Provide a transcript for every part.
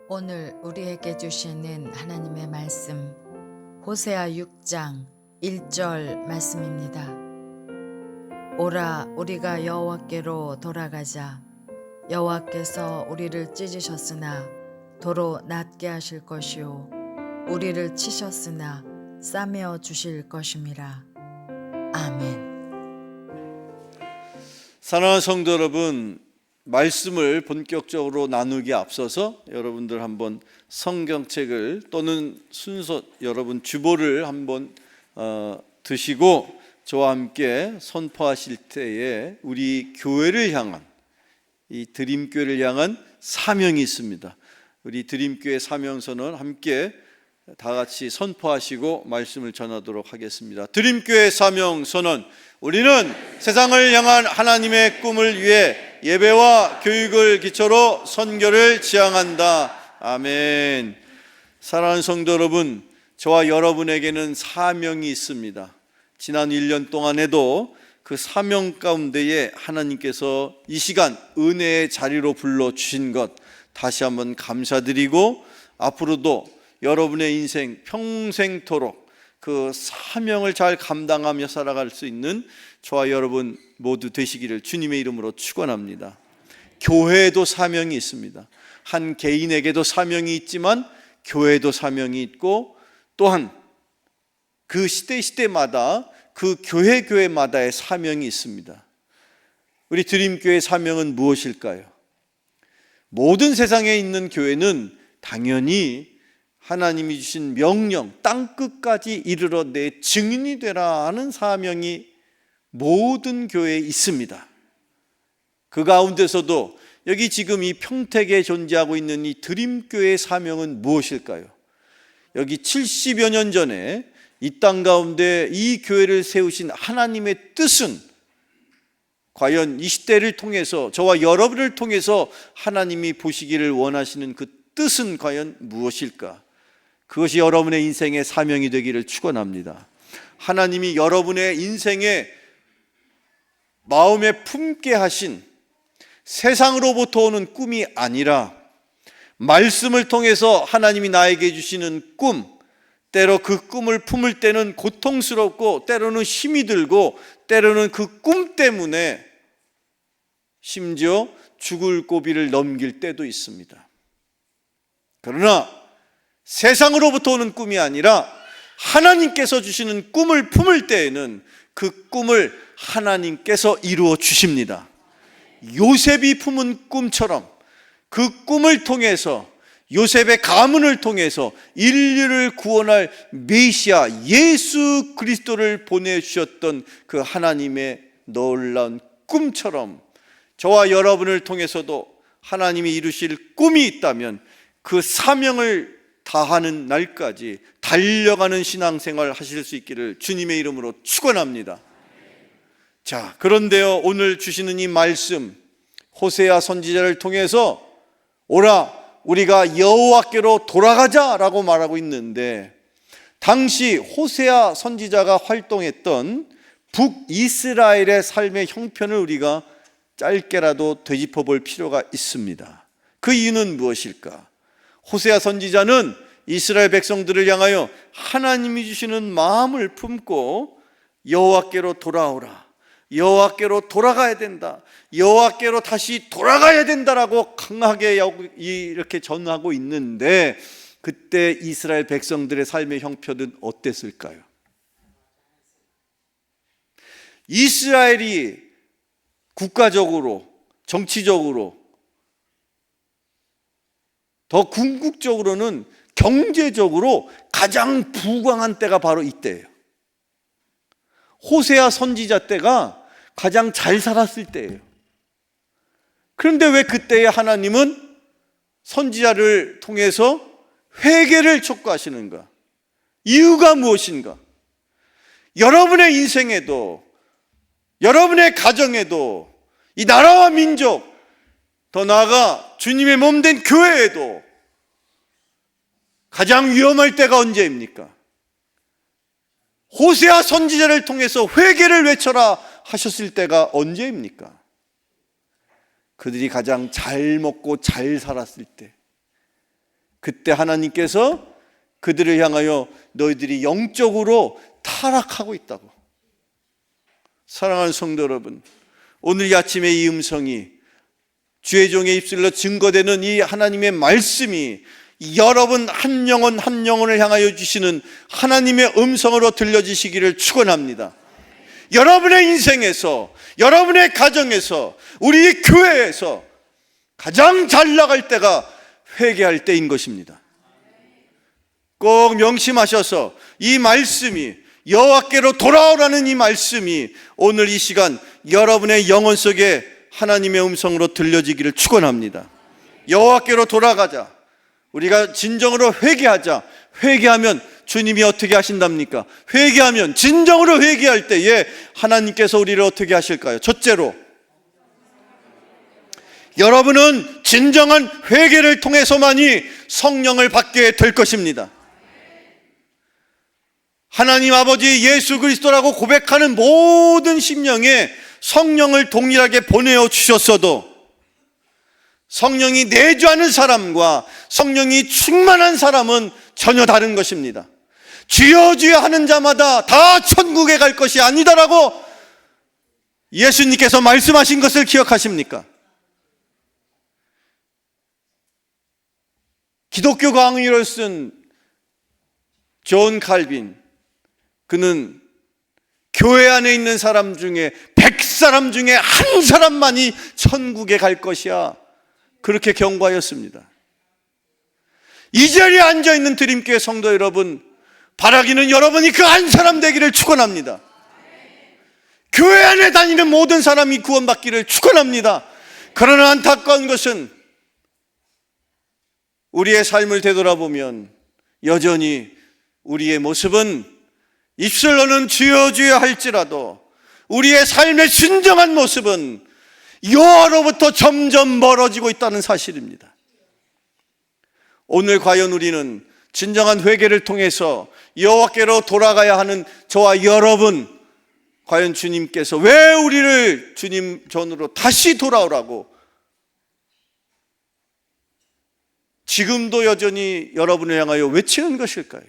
오늘 우리에게 주시는 하나님의 말씀 호세아 6장 1절 말씀입니다. 오라 우리가 여호와께로 돌아가자. 여호와께서 우리를 찢으셨으나 도로 낫게 하실 것이요 우리를 치셨으나 싸매어 주실 것임이라. 아멘. 사랑하는 성도 여러분, 말씀을 본격적으로 나누기에 앞서서 여러분들 한번 성경책을 또는 순서 여러분 주보를 한번 드시고 저와 함께 선포하실 때에 우리 교회를 향한 이 드림교회를 향한 사명이 있습니다. 우리 드림교회 사명선언 함께 다 같이 선포하시고 말씀을 전하도록 하겠습니다. 드림교회 사명선언. 우리는 세상을 향한 하나님의 꿈을 위해 예배와 교육을 기초로 선교를 지향한다. 아멘. 사랑하는 성도 여러분, 저와 여러분에게는 사명이 있습니다. 지난 1년 동안에도 그 사명 가운데에 하나님께서 이 시간 은혜의 자리로 불러주신 것 다시 한번 감사드리고, 앞으로도 여러분의 인생 평생토록 그 사명을 잘 감당하며 살아갈 수 있는 저와 여러분 모두 되시기를 주님의 이름으로 축원합니다. 교회에도 사명이 있습니다. 한 개인에게도 사명이 있지만 교회에도 사명이 있고, 또한 그 시대마다 그 교회마다의 사명이 있습니다. 우리 드림교회의 사명은 무엇일까요? 모든 세상에 있는 교회는 당연히 하나님이 주신 명령, 땅끝까지 이르러 내 증인이 되라 하는 사명이 모든 교회에 있습니다. 그 가운데서도 여기 지금 이 평택에 존재하고 있는 이 드림교회의 사명은 무엇일까요? 여기 70여 년 전에 이 땅 가운데 이 교회를 세우신 하나님의 뜻은 과연 이 시대를 통해서 저와 여러분을 통해서 하나님이 보시기를 원하시는 그 뜻은 과연 무엇일까? 그것이 여러분의 인생의 사명이 되기를 축원합니다. 하나님이 여러분의 인생에 마음에 품게 하신 세상으로부터 오는 꿈이 아니라 말씀을 통해서 하나님이 나에게 주시는 꿈, 때로 그 꿈을 품을 때는 고통스럽고 때로는 힘이 들고 때로는 그 꿈 때문에 심지어 죽을 고비를 넘길 때도 있습니다. 그러나 세상으로부터 오는 꿈이 아니라 하나님께서 주시는 꿈을 품을 때에는 그 꿈을 하나님께서 이루어 주십니다. 요셉이 품은 꿈처럼 그 꿈을 통해서, 요셉의 가문을 통해서 인류를 구원할 메시아 예수 그리스도를 보내주셨던 그 하나님의 놀라운 꿈처럼 저와 여러분을 통해서도 하나님이 이루실 꿈이 있다면 그 사명을 다하는 날까지 달려가는 신앙생활 하실 수 있기를 주님의 이름으로 축원합니다. 자, 그런데요, 오늘 주시는 이 말씀 호세아 선지자를 통해서 오라 우리가 여호와께로 돌아가자라고 말하고 있는데, 당시 호세아 선지자가 활동했던 북이스라엘의 삶의 형편을 우리가 짧게라도 되짚어 볼 필요가 있습니다. 그 이유는 무엇일까? 호세아 선지자는 이스라엘 백성들을 향하여 하나님이 주시는 마음을 품고 여호와께로 돌아오라, 여호와께로 돌아가야 된다, 여호와께로 다시 돌아가야 된다라고 강하게 이렇게 전하고 있는데, 그때 이스라엘 백성들의 삶의 형편은 어땠을까요? 이스라엘이 국가적으로, 정치적으로, 더 궁극적으로는 경제적으로 가장 부강한 때가 바로 이때예요. 호세아 선지자 때가 가장 잘 살았을 때예요. 그런데 왜 그때에 하나님은 선지자를 통해서 회개를 촉구하시는가? 이유가 무엇인가? 여러분의 인생에도, 여러분의 가정에도, 이 나라와 민족, 더 나아가 주님의 몸된 교회에도 가장 위험할 때가 언제입니까? 호세아 선지자를 통해서 회개를 외쳐라 하셨을 때가 언제입니까? 그들이 가장 잘 먹고 잘 살았을 때, 그때 하나님께서 그들을 향하여 너희들이 영적으로 타락하고 있다고. 사랑하는 성도 여러분, 오늘 이 아침에 이 음성이 주의 종의 입술로 증거되는 이 하나님의 말씀이 여러분 한 영혼 한 영혼을 향하여 주시는 하나님의 음성으로 들려지시기를 축원합니다. 여러분의 인생에서, 여러분의 가정에서, 우리 교회에서 가장 잘 나갈 때가 회개할 때인 것입니다. 꼭 명심하셔서 이 말씀이, 여호와께로 돌아오라는 이 말씀이 오늘 이 시간 여러분의 영혼 속에 하나님의 음성으로 들려지기를 축원합니다. 여호와께로 돌아가자. 우리가 진정으로 회개하자. 회개하면 주님이 어떻게 하신답니까? 회개하면, 진정으로 회개할 때에 하나님께서 우리를 어떻게 하실까요? 첫째로, 여러분은 진정한 회개를 통해서만이 성령을 받게 될 것입니다. 하나님 아버지 예수 그리스도라고 고백하는 모든 심령에 성령을 동일하게 보내어 주셨어도 성령이 내주하는 사람과 성령이 충만한 사람은 전혀 다른 것입니다. 주여 주여 하는 자마다 다 천국에 갈 것이 아니다라고 예수님께서 말씀하신 것을 기억하십니까? 기독교 강의를 쓴 존 칼빈, 그는 교회 안에 있는 사람 중에 100사람 중에 한 사람만이 천국에 갈 것이야, 그렇게 경고하였습니다. 이 자리에 앉아있는 드림교회 성도 여러분, 바라기는 여러분이 그 한 사람 되기를 축원합니다. 교회 안에 다니는 모든 사람이 구원받기를 축원합니다. 그러나 안타까운 것은 우리의 삶을 되돌아보면 여전히 우리의 모습은 입술로는 주여 주여 할지라도 우리의 삶의 순정한 모습은 여호와로부터 점점 멀어지고 있다는 사실입니다. 오늘 과연 우리는 진정한 회개를 통해서 여호와께로 돌아가야 하는 저와 여러분, 과연 주님께서 왜 우리를 주님 전으로 다시 돌아오라고 지금도 여전히 여러분을 향하여 외치는 것일까요?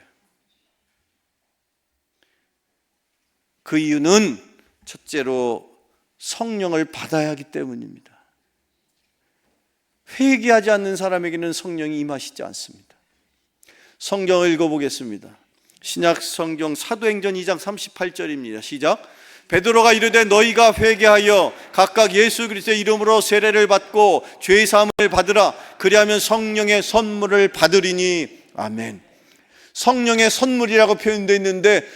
그 이유는 첫째로 성령을 받아야 하기 때문입니다. 회개하지 않는 사람에게는 성령이 임하시지 않습니다. 성경을 읽어보겠습니다. 신약 성경 사도행전 2장 38절입니다. 시작. 베드로가 이르되 너희가 회개하여 각각 예수 그리스도의 이름으로 세례를 받고 죄 사함을 받으라. 그리하면 성령의 선물을 받으리니. 아멘. 성령의 선물이라고 표현되어 있는데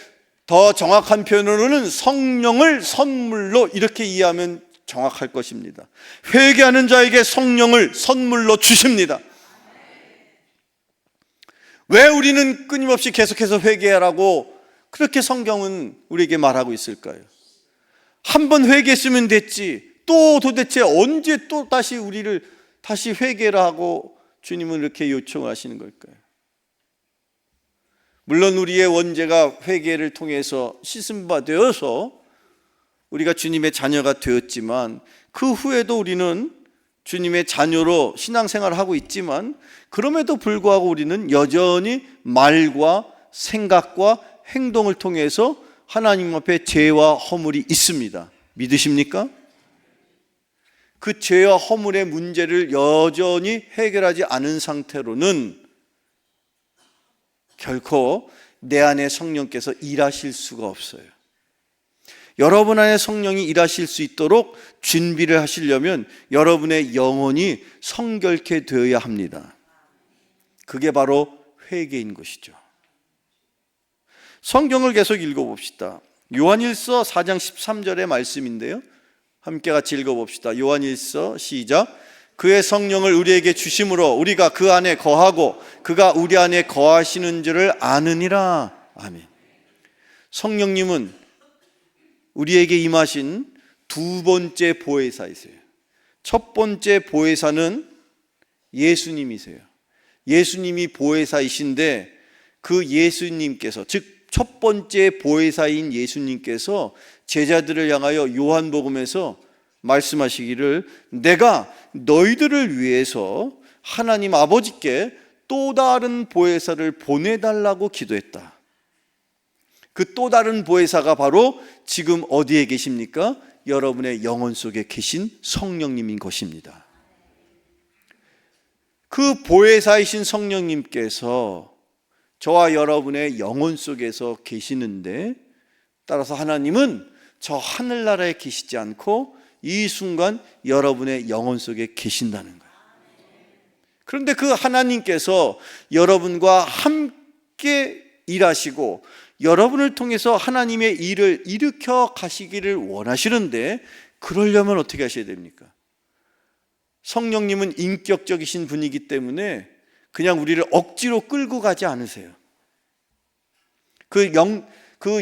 더 정확한 표현으로는 성령을 선물로 이렇게 이해하면 정확할 것입니다. 회개하는 자에게 성령을 선물로 주십니다. 왜 우리는 끊임없이 계속해서 회개하라고 그렇게 성경은 우리에게 말하고 있을까요? 한 번 회개했으면 됐지, 또 도대체 언제 또 다시 우리를 다시 회개를 하고 주님은 이렇게 요청하시는 걸까요? 물론 우리의 원죄가 회개를 통해서 씻음바 되어서 우리가 주님의 자녀가 되었지만 그 후에도 우리는 주님의 자녀로 신앙생활을 하고 있지만 그럼에도 불구하고 우리는 여전히 말과 생각과 행동을 통해서 하나님 앞에 죄와 허물이 있습니다. 믿으십니까? 그 죄와 허물의 문제를 여전히 해결하지 않은 상태로는 결코 내 안에 성령께서 일하실 수가 없어요. 여러분 안에 성령이 일하실 수 있도록 준비를 하시려면 여러분의 영혼이 성결케 되어야 합니다. 그게 바로 회개인 것이죠. 성경을 계속 읽어봅시다. 요한일서 4장 13절의 말씀인데요, 함께 같이 읽어봅시다. 요한일서 시작. 그의 성령을 우리에게 주심으로 우리가 그 안에 거하고 그가 우리 안에 거하시는 줄을 아느니라. 아멘. 성령님은 우리에게 임하신 두 번째 보혜사이세요. 첫 번째 보혜사는 예수님이세요. 예수님이 보혜사이신데 그 예수님께서, 즉 첫 번째 보혜사인 예수님께서 제자들을 향하여 요한복음에서 말씀하시기를 내가 너희들을 위해서 하나님 아버지께 또 다른 보혜사를 보내달라고 기도했다. 그 또 다른 보혜사가 바로 지금 어디에 계십니까? 여러분의 영혼 속에 계신 성령님인 것입니다. 그 보혜사이신 성령님께서 저와 여러분의 영혼 속에서 계시는데, 따라서 하나님은 저 하늘나라에 계시지 않고 이 순간 여러분의 영혼 속에 계신다는 거예요. 그런데 그 하나님께서 여러분과 함께 일하시고 여러분을 통해서 하나님의 일을 일으켜 가시기를 원하시는데, 그러려면 어떻게 하셔야 됩니까? 성령님은 인격적이신 분이기 때문에 그냥 우리를 억지로 끌고 가지 않으세요. 그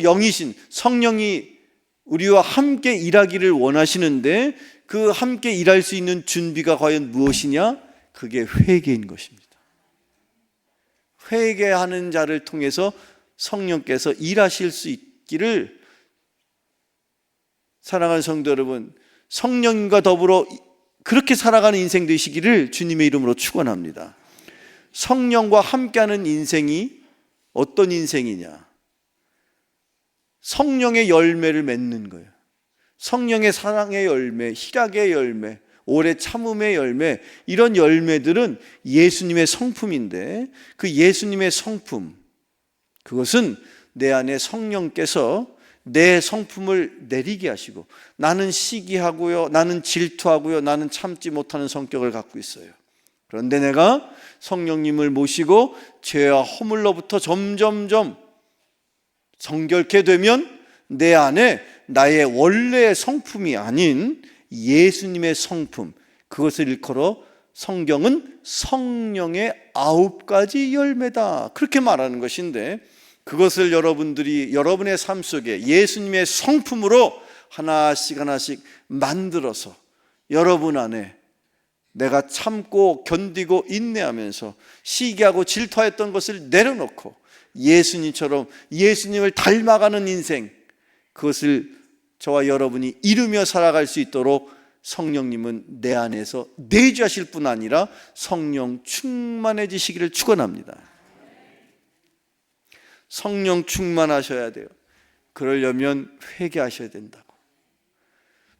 영이신 성령이 우리와 함께 일하기를 원하시는데, 그 함께 일할 수 있는 준비가 과연 무엇이냐? 그게 회개인 것입니다. 회개하는 자를 통해서 성령께서 일하실 수 있기를, 사랑하는 성도 여러분, 성령님과 더불어 그렇게 살아가는 인생 되시기를 주님의 이름으로 축원합니다. 성령과 함께하는 인생이 어떤 인생이냐? 성령의 열매를 맺는 거예요. 성령의 사랑의 열매, 희락의 열매, 오래 참음의 열매, 이런 열매들은 예수님의 성품인데, 그 예수님의 성품, 그것은 내 안에 성령께서 내 성품을 내리게 하시고, 나는 시기하고요, 나는 질투하고요, 나는 참지 못하는 성격을 갖고 있어요. 그런데 내가 성령님을 모시고 죄와 허물로부터 점점점 정결케 되면 내 안에 나의 원래의 성품이 아닌 예수님의 성품, 그것을 일컬어 성경은 성령의 9가지 열매다, 그렇게 말하는 것인데, 그것을 여러분들이 여러분의 삶 속에 예수님의 성품으로 하나씩 하나씩 만들어서 여러분 안에 내가 참고 견디고 인내하면서 시기하고 질투했던 것을 내려놓고 예수님처럼 예수님을 닮아가는 인생, 그것을 저와 여러분이 이루며 살아갈 수 있도록 성령님은 내 안에서 내주하실 뿐 아니라 성령 충만해지시기를 축원합니다. 성령 충만하셔야 돼요. 그러려면 회개하셔야 된다고.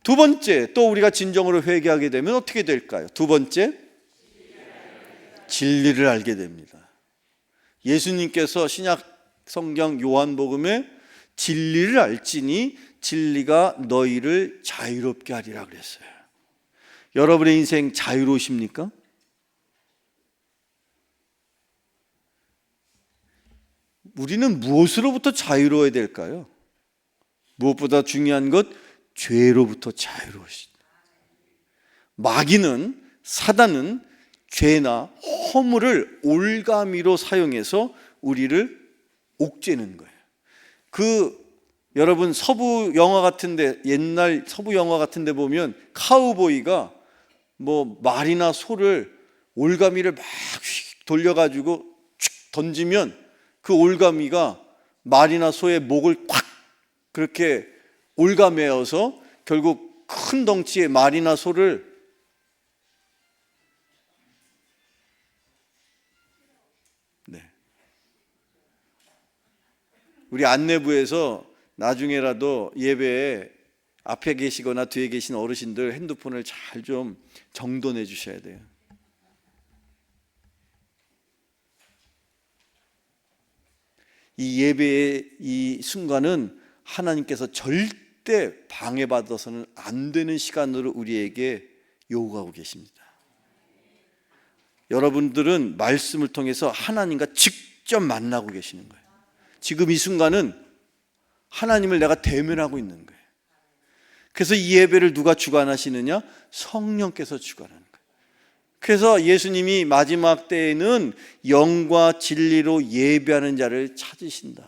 두 번째, 또 우리가 진정으로 회개하게 되면 어떻게 될까요? 두 번째, 진리를 알게 됩니다. 예수님께서 신약 성경 요한복음에 진리를 알지니 진리가 너희를 자유롭게 하리라 그랬어요. 여러분의 인생 자유로우십니까? 우리는 무엇으로부터 자유로워야 될까요? 무엇보다 중요한 것, 죄로부터 자유로우시다. 마귀는, 사단은 죄나 허물을 올가미로 사용해서 우리를 옥죄는 거예요. 여러분 서부 영화 같은데, 옛날 서부 영화 같은데 보면 카우보이가 말이나 소를 올가미를 막 돌려가지고 쭉 던지면 그 올가미가 말이나 소의 목을 콱 그렇게 올가매어서 결국 큰 덩치의 말이나 소를 우리 안내부에서 나중에라도 예배에 앞에 계시거나 뒤에 계신 어르신들 핸드폰을 잘 좀 정돈해 주셔야 돼요. 이 예배의 이 순간은 하나님께서 절대 방해받아서는 안 되는 시간으로 우리에게 요구하고 계십니다. 여러분들은 말씀을 통해서 하나님과 직접 만나고 계시는 거예요. 지금 이 순간은 하나님을 내가 대면하고 있는 거예요. 그래서 이 예배를 누가 주관하시느냐? 성령께서 주관하는 거예요. 그래서 예수님이 마지막 때에는 영과 진리로 예배하는 자를 찾으신다.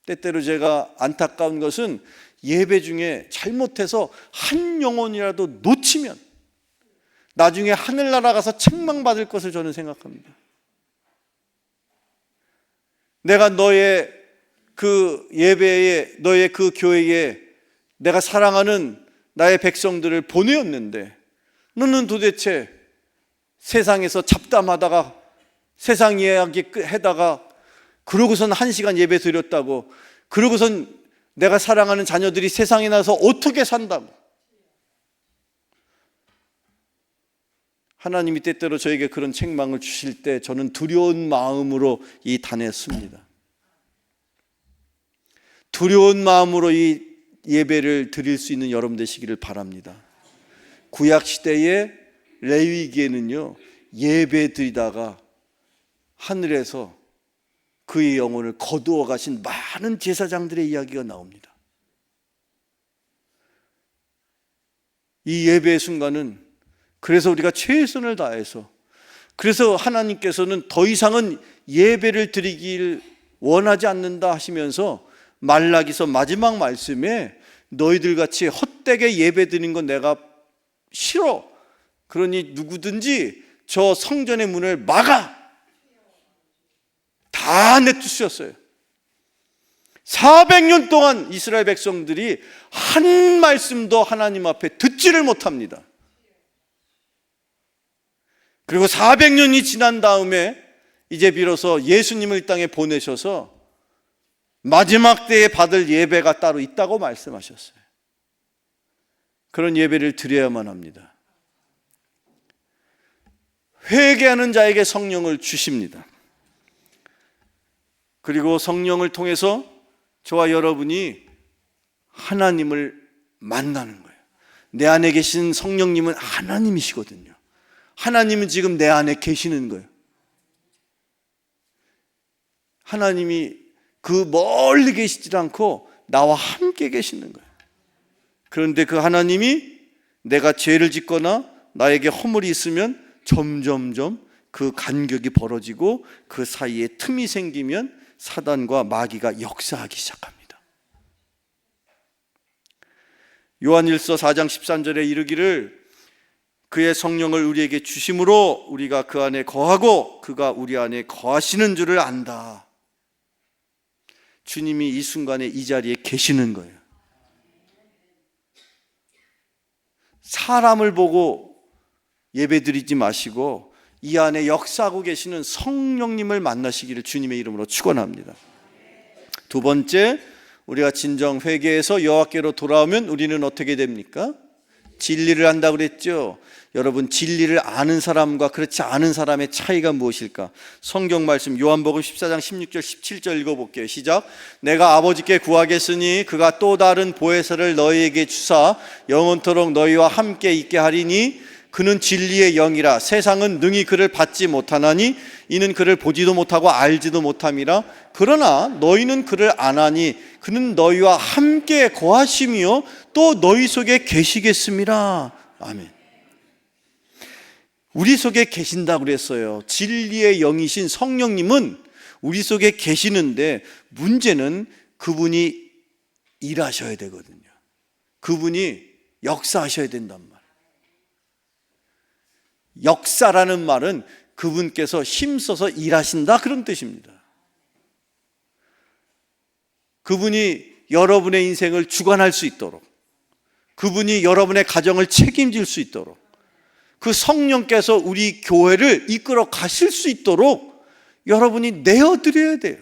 때때로 제가 안타까운 것은 예배 중에 잘못해서 한 영혼이라도 놓치면 나중에 하늘나라 가서 책망받을 것을 저는 생각합니다. 내가 너의 그 예배에, 너의 그 교회에 내가 사랑하는 나의 백성들을 보내었는데 너는 도대체 세상에서 잡담하다가 세상 이야기 하다가 그러고선 1시간 예배 드렸다고, 그러고선 내가 사랑하는 자녀들이 세상에 나서 어떻게 산다고. 하나님이 때때로 저에게 그런 책망을 주실 때 저는 두려운 마음으로 이 단에 섭니다. 두려운 마음으로 이 예배를 드릴 수 있는 여러분 되시기를 바랍니다. 구약시대의 레위기에는요, 예배 드리다가 하늘에서 그의 영혼을 거두어 가신 많은 제사장들의 이야기가 나옵니다. 이 예배의 순간은 그래서 우리가 최선을 다해서, 그래서 하나님께서는 더 이상은 예배를 드리길 원하지 않는다 하시면서 말라기서 마지막 말씀에 너희들 같이 헛되게 예배 드리는 건 내가 싫어. 그러니 누구든지 저 성전의 문을 막아. 다 내쫓으셨어요. 400년 동안 이스라엘 백성들이 한 말씀도 하나님 앞에 듣지를 못합니다. 그리고 400년이 지난 다음에 이제 비로소 예수님을 이 땅에 보내셔서 마지막 때에 받을 예배가 따로 있다고 말씀하셨어요. 그런 예배를 드려야만 합니다. 회개하는 자에게 성령을 주십니다. 그리고 성령을 통해서 저와 여러분이 하나님을 만나는 거예요. 내 안에 계신 성령님은 하나님이시거든요. 하나님은 지금 내 안에 계시는 거예요. 하나님이 그 멀리 계시지 않고 나와 함께 계시는 거예요. 그런데 그 하나님이 내가 죄를 짓거나 나에게 허물이 있으면 점점점 그 간격이 벌어지고 그 사이에 틈이 생기면 사단과 마귀가 역사하기 시작합니다. 요한일서 4장 13절에 이르기를 그의 성령을 우리에게 주심으로 우리가 그 안에 거하고 그가 우리 안에 거하시는 줄을 안다. 주님이 이 순간에 이 자리에 계시는 거예요. 사람을 보고 예배드리지 마시고 이 안에 역사하고 계시는 성령님을 만나시기를 주님의 이름으로 축원합니다. 두 번째, 우리가 진정 회개해서 여호와께로 돌아오면 우리는 어떻게 됩니까? 진리를 안다고 그랬죠. 여러분, 진리를 아는 사람과 그렇지 않은 사람의 차이가 무엇일까? 성경 말씀 요한복음 14장 16절 17절 읽어볼게요. 시작. 내가 아버지께 구하겠으니 그가 또 다른 보혜사를 너희에게 주사 영원토록 너희와 함께 있게 하리니 그는 진리의 영이라. 세상은 능히 그를 받지 못하나니 이는 그를 보지도 못하고 알지도 못함이라. 그러나 너희는 그를 아나니 그는 너희와 함께 거하시며 또 너희 속에 계시겠습니다. 아멘. 우리 속에 계신다고 그랬어요. 진리의 영이신 성령님은 우리 속에 계시는데 문제는 그분이 일하셔야 되거든요. 그분이 역사하셔야 된단 말이에요. 역사라는 말은 그분께서 힘써서 일하신다 그런 뜻입니다. 그분이 여러분의 인생을 주관할 수 있도록, 그분이 여러분의 가정을 책임질 수 있도록, 그 성령께서 우리 교회를 이끌어 가실 수 있도록 여러분이 내어드려야 돼요.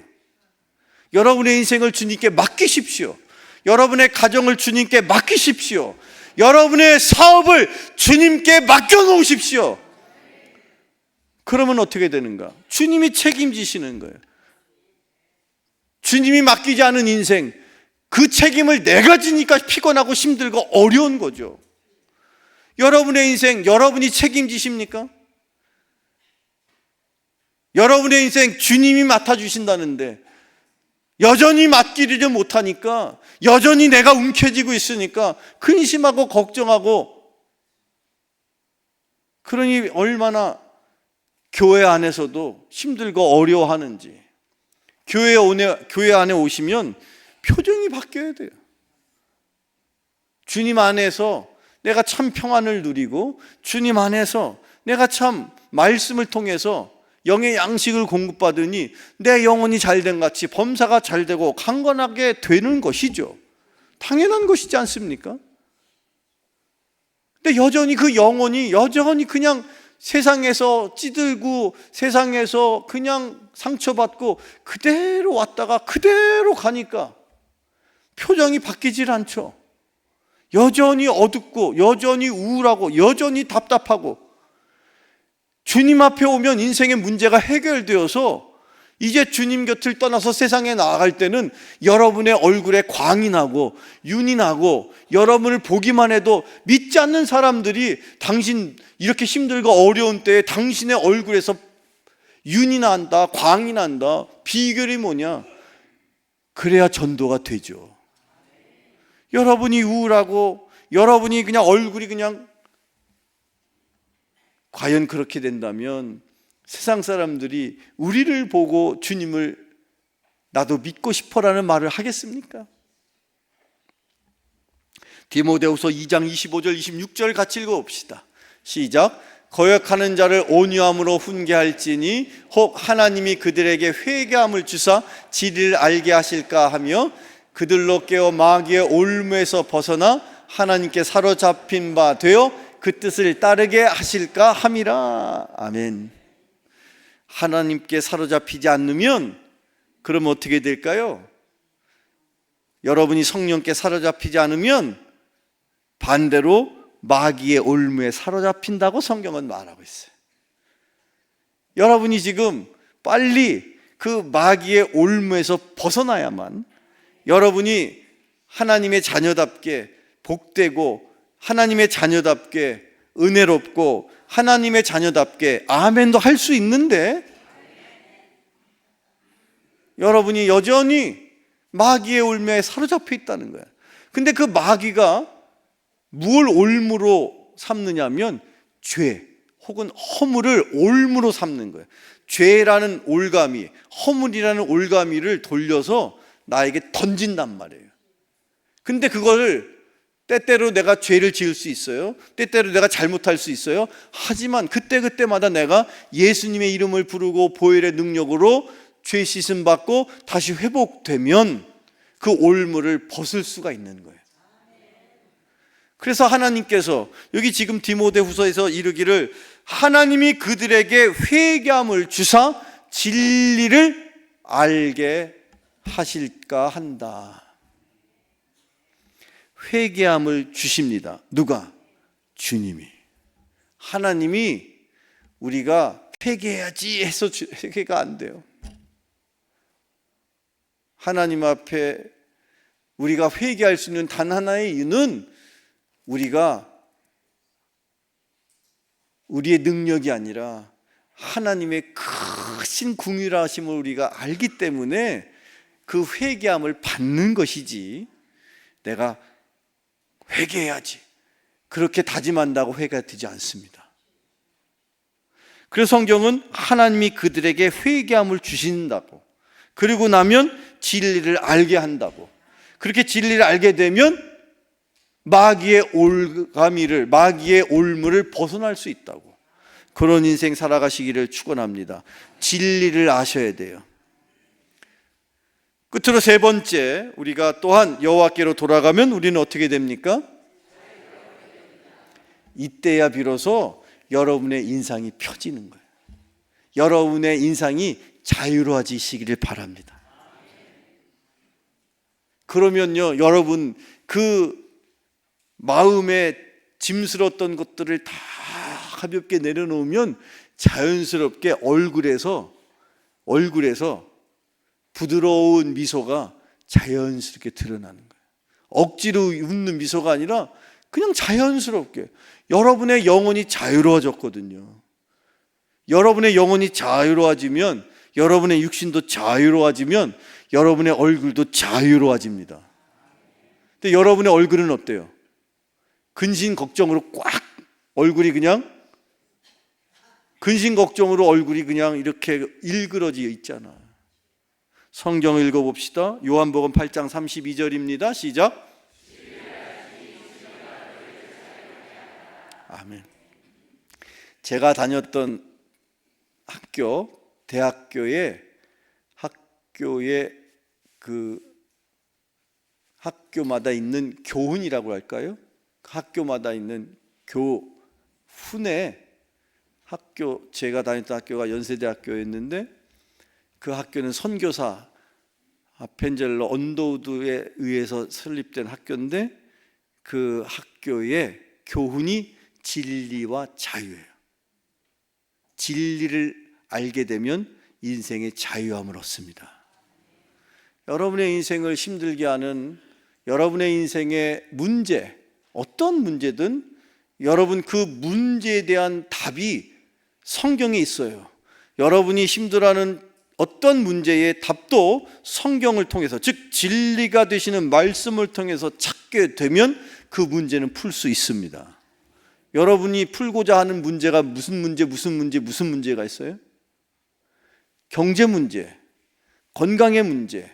여러분의 인생을 주님께 맡기십시오. 여러분의 가정을 주님께 맡기십시오. 여러분의 사업을 주님께 맡겨놓으십시오. 그러면 어떻게 되는가? 주님이 책임지시는 거예요. 주님이 맡기지 않은 인생, 그 책임을 내가 지니까 피곤하고 힘들고 어려운 거죠. 여러분의 인생 여러분이 책임지십니까? 여러분의 인생 주님이 맡아주신다는데 여전히 맡기지 못하니까, 여전히 내가 움켜쥐고 있으니까 근심하고 걱정하고, 그러니 얼마나 교회 안에서도 힘들고 어려워하는지. 교회 안에 오시면 표정이 바뀌어야 돼요. 주님 안에서 내가 참 평안을 누리고, 주님 안에서 내가 참 말씀을 통해서 영의 양식을 공급받으니 내 영혼이 잘된 같이 범사가 잘되고 강건하게 되는 것이죠. 당연한 것이지 않습니까? 근데 여전히 그 영혼이 여전히 그냥 세상에서 찌들고 세상에서 그냥 상처받고 그대로 왔다가 그대로 가니까 표정이 바뀌질 않죠. 여전히 어둡고 여전히 우울하고 여전히 답답하고, 주님 앞에 오면 인생의 문제가 해결되어서 이제 주님 곁을 떠나서 세상에 나아갈 때는 여러분의 얼굴에 광이 나고 윤이 나고, 여러분을 보기만 해도 믿지 않는 사람들이 당신 이렇게 힘들고 어려운 때에 당신의 얼굴에서 윤이 난다, 광이 난다. 비결이 뭐냐? 그래야 전도가 되죠. 여러분이 우울하고 여러분이 그냥 얼굴이 그냥, 과연 그렇게 된다면 세상 사람들이 우리를 보고 주님을 나도 믿고 싶어라는 말을 하겠습니까? 디모데후서 2장 25절 26절 같이 읽어봅시다. 시작. 거역하는 자를 온유함으로 훈계할지니 혹 하나님이 그들에게 회개함을 주사 진리를 알게 하실까 하며 그들로 깨어 마귀의 올무에서 벗어나 하나님께 사로잡힌 바 되어 그 뜻을 따르게 하실까 함이라. 아멘. 하나님께 사로잡히지 않으면 그럼 어떻게 될까요? 여러분이 성령께 사로잡히지 않으면 반대로 마귀의 올무에 사로잡힌다고 성경은 말하고 있어요. 여러분이 지금 빨리 그 마귀의 올무에서 벗어나야만 여러분이 하나님의 자녀답게 복되고 하나님의 자녀답게 은혜롭고 하나님의 자녀답게 아멘도 할 수 있는데, 여러분이 여전히 마귀의 올무에 사로잡혀 있다는 거예요. 근데 그 마귀가 무엇을 올무로 삼느냐면 죄 혹은 허물을 올무로 삼는 거예요. 죄라는 올가미, 허물이라는 올가미를 돌려서 나에게 던진단 말이에요. 근데 그거를 때때로 내가 죄를 지을 수 있어요. 때때로 내가 잘못할 수 있어요. 하지만 그때그때마다 내가 예수님의 이름을 부르고 보혈의 능력으로 죄 씻음 받고 다시 회복되면 그 올무를 벗을 수가 있는 거예요. 그래서 하나님께서 여기 지금 디모데후서에서 이르기를 하나님이 그들에게 회개함을 주사 진리를 알게 하실까 한다. 회개함을 주십니다. 누가? 주님이. 하나님이 우리가 회개해야지 해서 회개가 안 돼요. 하나님 앞에 우리가 회개할 수 있는 단 하나의 이유는 우리가 우리의 능력이 아니라 하나님의 크신 궁휼하심을 우리가 알기 때문에 그 회개함을 받는 것이지, 내가 회개해야지 그렇게 다짐한다고 회개가 되지 않습니다. 그래서 성경은 하나님이 그들에게 회개함을 주신다고, 그리고 나면 진리를 알게 한다고, 그렇게 진리를 알게 되면 마귀의 올가미를, 마귀의 올무를 벗어날 수 있다고, 그런 인생 살아가시기를 축원합니다. 진리를 아셔야 돼요. 끝으로 세 번째, 우리가 또한 여호와께로 돌아가면 우리는 어떻게 됩니까? 이때야 비로소 여러분의 인상이 펴지는 거예요. 여러분의 인상이 자유로워지시기를 바랍니다. 그러면요, 여러분 그 마음에 짐스러웠던 것들을 다 가볍게 내려놓으면 자연스럽게 얼굴에서 부드러운 미소가 자연스럽게 드러나는 거예요. 억지로 웃는 미소가 아니라 그냥 자연스럽게. 여러분의 영혼이 자유로워졌거든요. 여러분의 영혼이 자유로워지면, 여러분의 육신도 자유로워지면 여러분의 얼굴도 자유로워집니다. 근데 여러분의 얼굴은 어때요? 근심 걱정으로 꽉, 얼굴이 그냥 근심 걱정으로 얼굴이 그냥 이렇게 일그러져 있잖아. 성경 읽어봅시다. 요한복음 8장 32절입니다. 시작. 아멘. 제가 다녔던 대학교에 학교마다 있는 교훈이라고 할까요? 학교마다 있는 교훈에 제가 다녔던 학교가 연세대학교였는데 그 학교는 선교사 펜젤러 언더우드에 의해서 설립된 학교인데 그 학교의 교훈이 진리와 자유예요. 진리를 알게 되면 인생의 자유함을 얻습니다. 여러분의 인생을 힘들게 하는 여러분의 인생의 문제, 어떤 문제든 여러분 그 문제에 대한 답이 성경에 있어요. 여러분이 힘들어하는 어떤 문제의 답도 성경을 통해서, 즉 진리가 되시는 말씀을 통해서 찾게 되면 그 문제는 풀 수 있습니다. 여러분이 풀고자 하는 문제가 무슨 문제가 있어요? 경제 문제, 건강의 문제,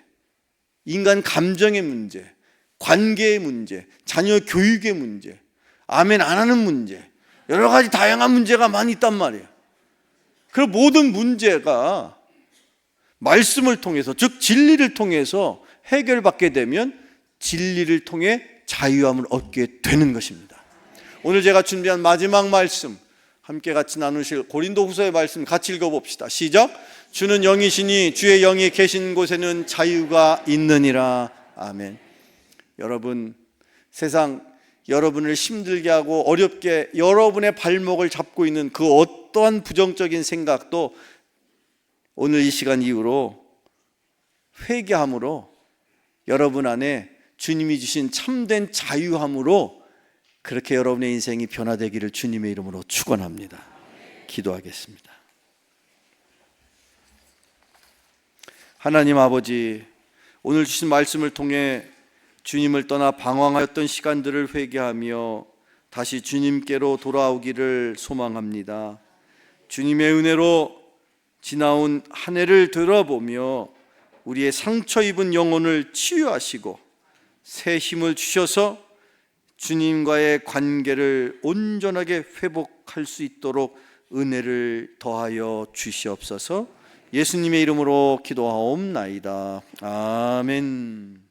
인간 감정의 문제, 관계의 문제, 자녀 교육의 문제, 아멘 안 하는 문제, 여러 가지 다양한 문제가 많이 있단 말이에요. 그 모든 문제가 말씀을 통해서, 즉 진리를 통해서 해결받게 되면 진리를 통해 자유함을 얻게 되는 것입니다. 오늘 제가 준비한 마지막 말씀, 함께 같이 나누실 고린도후서의 말씀 같이 읽어봅시다. 시작. 주는 영이시니 주의 영이 계신 곳에는 자유가 있느니라. 아멘. 여러분, 세상 여러분을 힘들게 하고 어렵게 여러분의 발목을 잡고 있는 그 어떠한 부정적인 생각도 오늘 이 시간 이후로 회개함으로 여러분 안에 주님이 주신 참된 자유함으로 그렇게 여러분의 인생이 변화되기를 주님의 이름으로 축원합니다. 기도하겠습니다. 하나님 아버지, 오늘 주신 말씀을 통해 주님을 떠나 방황하였던 시간들을 회개하며 다시 주님께로 돌아오기를 소망합니다. 주님의 은혜로 지나온 한 해를 돌아보며 우리의 상처 입은 영혼을 치유하시고 새 힘을 주셔서 주님과의 관계를 온전하게 회복할 수 있도록 은혜를 더하여 주시옵소서. 예수님의 이름으로 기도하옵나이다. 아멘.